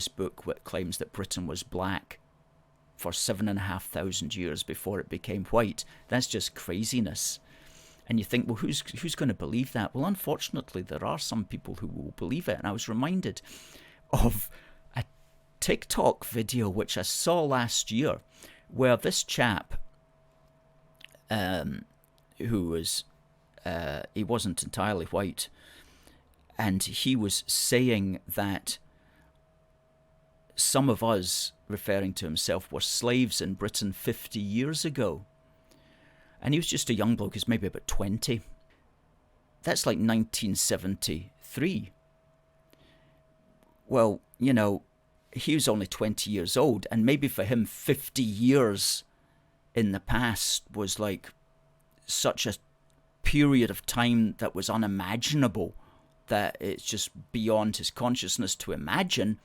book that claims that Britain was black for 7,500 years before it became white. That's just craziness. And you think, well, who's going to believe that? Well, unfortunately, there are some people who will believe it. And I was reminded of a TikTok video which I saw last year, where this chap, who was, he wasn't entirely white, and he was saying that some of us, referring to himself, were slaves in Britain 50 years ago. And he was just a young bloke, he's maybe about 20. That's like 1973. Well, you know, he was only 20 years old, and maybe for him 50 years in the past was like such a period of time that was unimaginable, that it's just beyond his consciousness to imagine.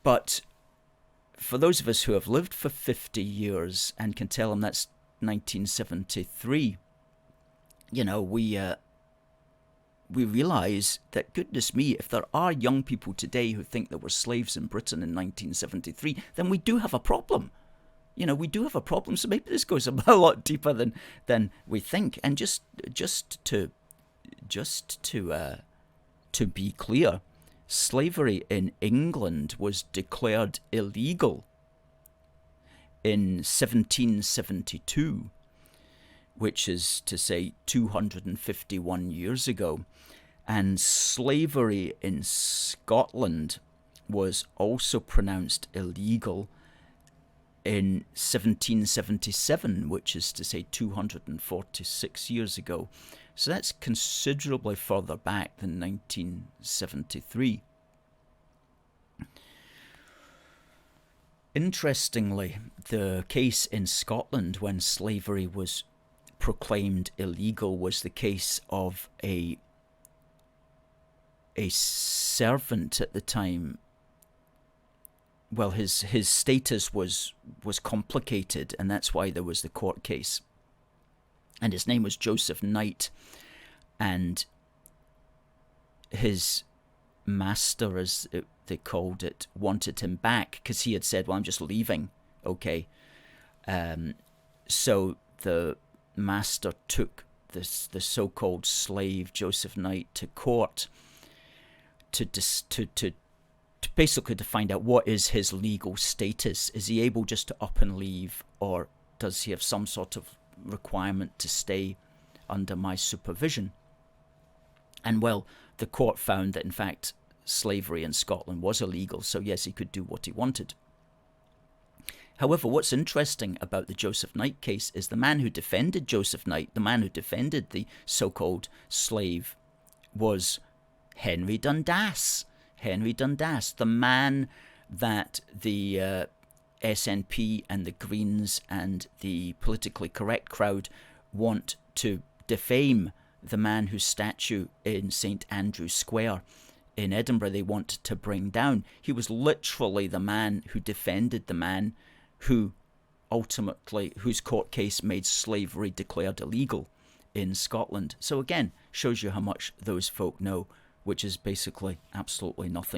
But for those of us who have lived for 50 years and can tell him that's 1973, you know, we realise that, goodness me, if there are young people today who think there were slaves in Britain in 1973, then we do have a problem. You know, we do have a problem. So maybe this goes a lot deeper than we think. And just to be clear, slavery in England was declared illegal in 1772, which is to say 251 years ago. And slavery in Scotland was also pronounced illegal in 1777, which is to say 246 years ago. So that's considerably further back than 1973. Interestingly, the case in Scotland when slavery was proclaimed illegal was the case of a servant at the time. Well, his status was complicated, and that's why there was the court case. And his name was Joseph Knight, and his master, as they called it, wanted him back because he had said, well, I'm just leaving, okay. So the master took the so-called slave, Joseph Knight, to court to basically to find out what is his legal status. Is he able just to up and leave, or does he have some sort of requirement to stay under my supervision? And well, the court found that in fact slavery in Scotland was illegal, so yes, he could do what he wanted. However, what's interesting about the Joseph Knight case is the man who defended Joseph Knight, the man who defended the so-called slave, was Henry Dundas. Henry Dundas, the man that the SNP and the Greens and the politically correct crowd want to defame, the man whose statue in St Andrew's Square in Edinburgh they want to bring down. He was literally the man who defended the man who ultimately, whose court case made slavery declared illegal in Scotland. So again, shows you how much those folk know, which is basically absolutely nothing.